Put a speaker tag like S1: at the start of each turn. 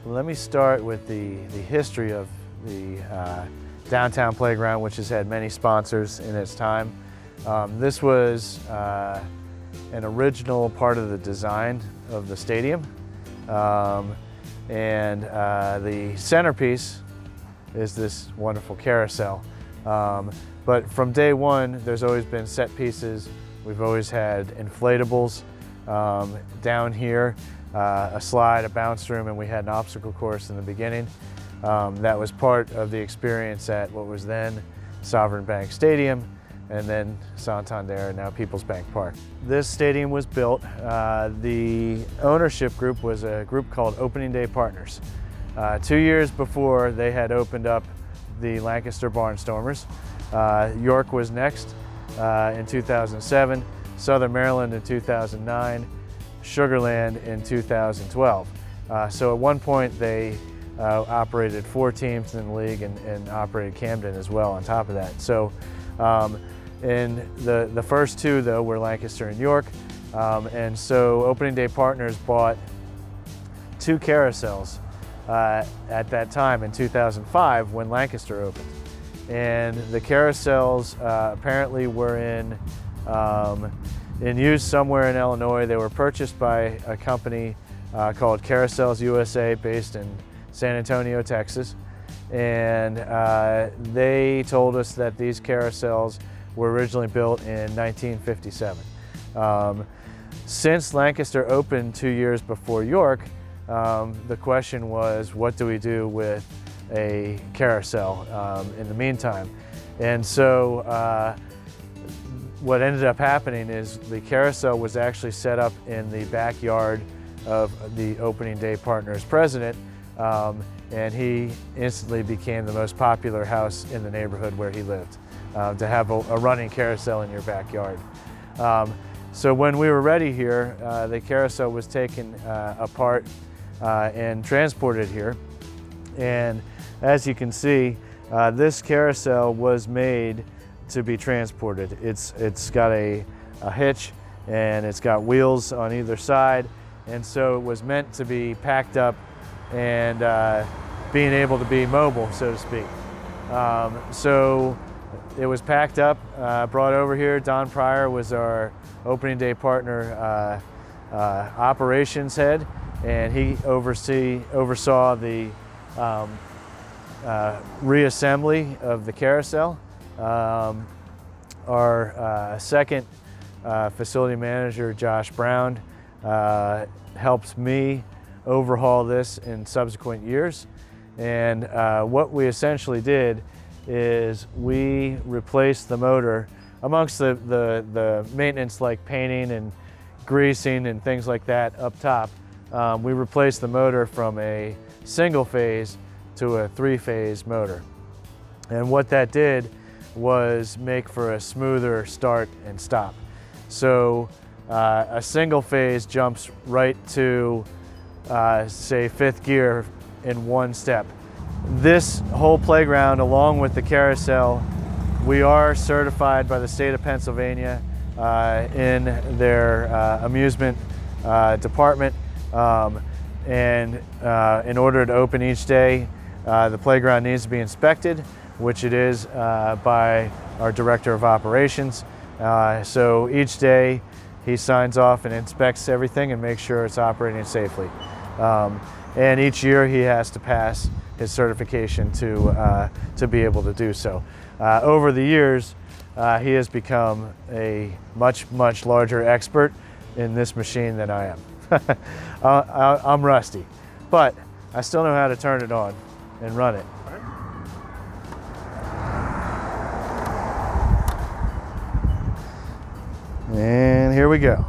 S1: Let me start with the history of the downtown playground, which has had many sponsors in its time. This was an original part of the design of the stadium. The centerpiece is this wonderful carousel. But from day one, there's always been set pieces. We've always had inflatables down here, a slide, a bounce room, and we had an obstacle course in the beginning. That was part of the experience at what was then Sovereign Bank Stadium, and then Santander, and now PeoplesBank Park. This stadium was built. The ownership group was a group called Opening Day Partners. 2 years before, they had opened up the Lancaster Barnstormers. York was next in 2007, Southern Maryland in 2009, Sugarland in 2012. So at one point they operated 4 teams in the league and operated Camden as well on top of that. So in the first 2 though were Lancaster and York, and so Opening Day Partners bought 2 carousels at that time in 2005 when Lancaster opened. And the carousels apparently were in use somewhere in Illinois. They were purchased by a company called Carousels USA based in San Antonio, Texas. And they told us that these carousels were originally built in 1957. Since Lancaster opened 2 years before York, the question was, what do we do with a carousel in the meantime? And so what ended up happening is the carousel was actually set up in the backyard of the Opening Day Partners president, and he instantly became the most popular house in the neighborhood where he lived, to have a running carousel in your backyard. So when we were ready here, the carousel was taken apart and transported here. And as you can see, this carousel was made to be transported. It's got a hitch and it's got wheels on either side, and so it was meant to be packed up and being able to be mobile, so to speak. So it was packed up, brought over here. Don Pryor was our Opening Day Partner operations head, and he oversaw the reassembly of the carousel. Our second facility manager, Josh Brown, helped me overhaul this in subsequent years. And what we essentially did is we replaced the motor. Amongst the maintenance like painting and greasing and things like that up top, we replaced the motor from a single phase to a 3-phase motor. And what that did was make for a smoother start and stop. So a single phase jumps right to say 5th gear in 1 step. This whole playground, along with the carousel, we are certified by the state of Pennsylvania in their amusement department. In order to open each day, the playground needs to be inspected, which it is by our Director of Operations. So each day he signs off and inspects everything and makes sure it's operating safely. And each year he has to pass his certification to be able to do so. Over the years, he has become a much larger expert in this machine than I am. I'm rusty, but I still know how to turn it on and run it. And here we go.